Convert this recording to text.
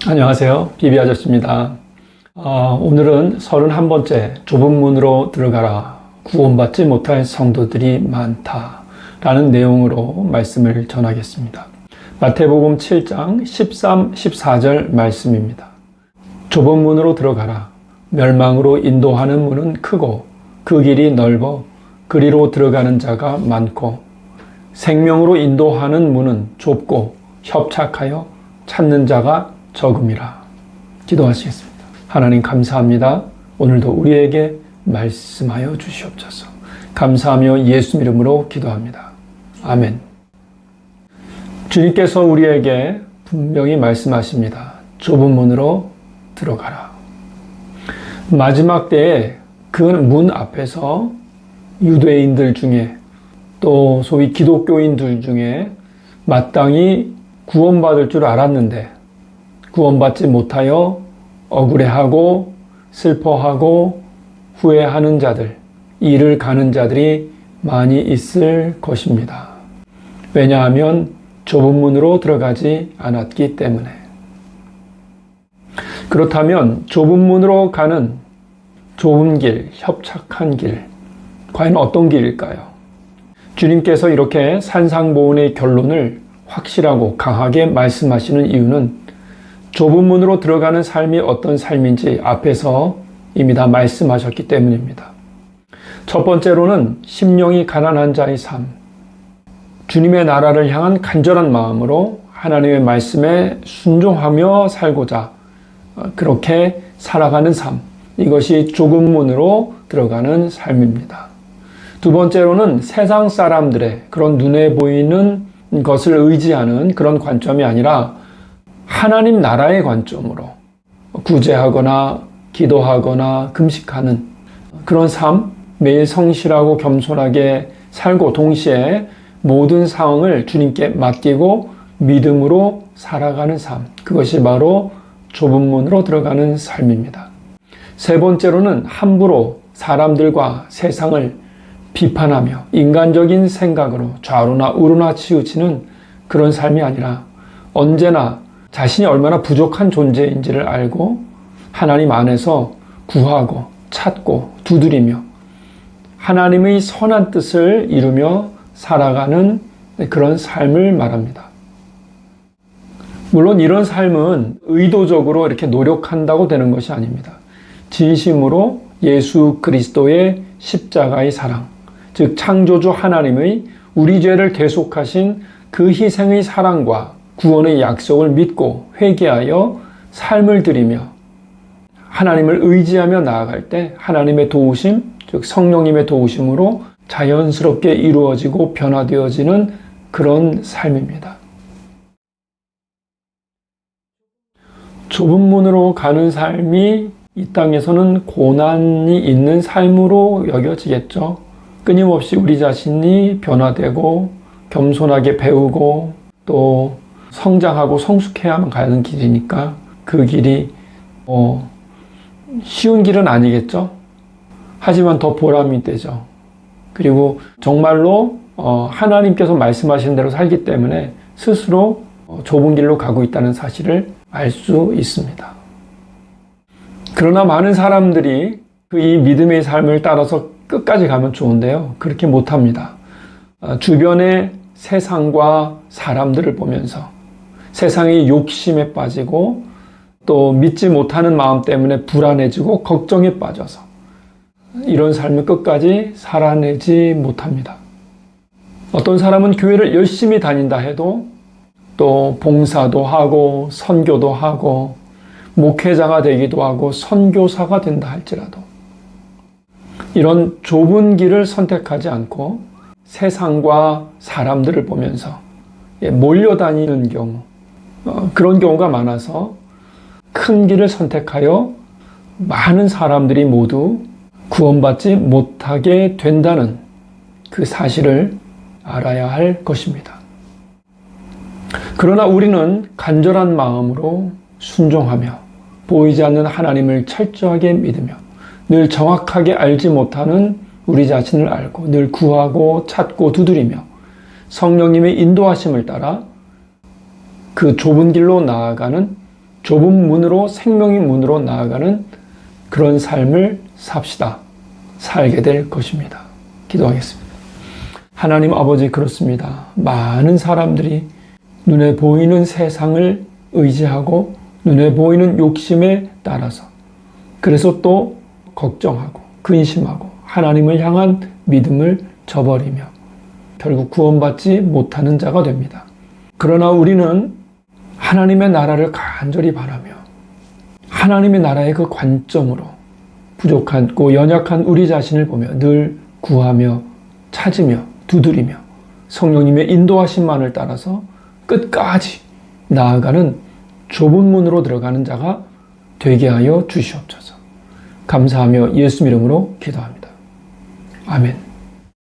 안녕하세요. 비비 아저씨입니다. 오늘은 31번째 좁은 문으로 들어가라. 구원받지 못할 성도들이 많다. 라는 내용으로 말씀을 전하겠습니다. 마태복음 7장 13, 14절 말씀입니다. 좁은 문으로 들어가라. 멸망으로 인도하는 문은 크고 그 길이 넓어 그리로 들어가는 자가 많고 생명으로 인도하는 문은 좁고 협착하여 찾는 자가 적음이라. 기도하시겠습니다. 하나님 감사합니다. 오늘도 우리에게 말씀하여 주시옵소서. 감사하며 예수 이름으로 기도합니다. 아멘. 주님께서 우리에게 분명히 말씀하십니다. 좁은 문으로 들어가라. 마지막 때에 그 문 앞에서 유대인들 중에 또 소위 기독교인들 중에 마땅히 구원받을 줄 알았는데 구원받지 못하여 억울해하고 슬퍼하고 후회하는 자들, 이를 가는 자들이 많이 있을 것입니다. 왜냐하면 좁은 문으로 들어가지 않았기 때문에. 그렇다면 좁은 문으로 가는 좁은 길, 협착한 길, 과연 어떤 길일까요? 주님께서 이렇게 산상보훈의 결론을 확실하고 강하게 말씀하시는 이유는 좁은 문으로 들어가는 삶이 어떤 삶인지 앞에서 이미 다 말씀하셨기 때문입니다. 첫 번째로는 심령이 가난한 자의 삶, 주님의 나라를 향한 간절한 마음으로 하나님의 말씀에 순종하며 살고자 그렇게 살아가는 삶, 이것이 좁은 문으로 들어가는 삶입니다. 두 번째로는 세상 사람들의 그런 눈에 보이는 것을 의지하는 그런 관점이 아니라 하나님 나라의 관점으로 구제하거나 기도하거나 금식하는 그런 삶, 매일 성실하고 겸손하게 살고 동시에 모든 상황을 주님께 맡기고 믿음으로 살아가는 삶, 그것이 바로 좁은 문으로 들어가는 삶입니다. 세 번째로는 함부로 사람들과 세상을 비판하며 인간적인 생각으로 좌로나 우로나 치우치는 그런 삶이 아니라 언제나 자신이 얼마나 부족한 존재인지를 알고 하나님 안에서 구하고 찾고 두드리며 하나님의 선한 뜻을 이루며 살아가는 그런 삶을 말합니다. 물론 이런 삶은 의도적으로 이렇게 노력한다고 되는 것이 아닙니다. 진심으로 예수 그리스도의 십자가의 사랑, 즉 창조주 하나님의 우리 죄를 대속하신 그 희생의 사랑과 구원의 약속을 믿고 회개하여 삶을 드리며 하나님을 의지하며 나아갈 때 하나님의 도우심, 즉 성령님의 도우심으로 자연스럽게 이루어지고 변화되어지는 그런 삶입니다. 좁은 문으로 가는 삶이 이 땅에서는 고난이 있는 삶으로 여겨지겠죠. 끊임없이 우리 자신이 변화되고 겸손하게 배우고 또 성장하고 성숙해야만 가는 길이니까 그 길이 쉬운 길은 아니겠죠. 하지만 더 보람이 되죠. 그리고 정말로 하나님께서 말씀하신 대로 살기 때문에 스스로 좁은 길로 가고 있다는 사실을 알 수 있습니다. 그러나 많은 사람들이 이 믿음의 삶을 따라서 끝까지 가면 좋은데요. 그렇게 못합니다. 주변의 세상과 사람들을 보면서 세상의 욕심에 빠지고 또 믿지 못하는 마음 때문에 불안해지고 걱정에 빠져서 이런 삶을 끝까지 살아내지 못합니다. 어떤 사람은 교회를 열심히 다닌다 해도 또 봉사도 하고 선교도 하고 목회자가 되기도 하고 선교사가 된다 할지라도 이런 좁은 길을 선택하지 않고 세상과 사람들을 보면서 몰려다니는 경우, 그런 경우가 많아서 큰 길을 선택하여 많은 사람들이 모두 구원받지 못하게 된다는 그 사실을 알아야 할 것입니다. 그러나 우리는 간절한 마음으로 순종하며 보이지 않는 하나님을 철저하게 믿으며 늘 정확하게 알지 못하는 우리 자신을 알고 늘 구하고 찾고 두드리며 성령님의 인도하심을 따라 그 좁은 길로 나아가는 좁은 문으로, 생명의 문으로 나아가는 그런 삶을 삽시다. 살게 될 것입니다. 기도하겠습니다. 하나님 아버지, 그렇습니다. 많은 사람들이 눈에 보이는 세상을 의지하고 눈에 보이는 욕심에 따라서, 그래서 또 걱정하고 근심하고 하나님을 향한 믿음을 저버리며 결국 구원받지 못하는 자가 됩니다. 그러나 우리는 하나님의 나라를 간절히 바라며 하나님의 나라의 그 관점으로 부족하고 연약한 우리 자신을 보며 늘 구하며 찾으며 두드리며 성령님의 인도하심만을 따라서 끝까지 나아가는 좁은 문으로 들어가는 자가 되게 하여 주시옵소서. 감사하며 예수 이름으로 기도합니다. 아멘.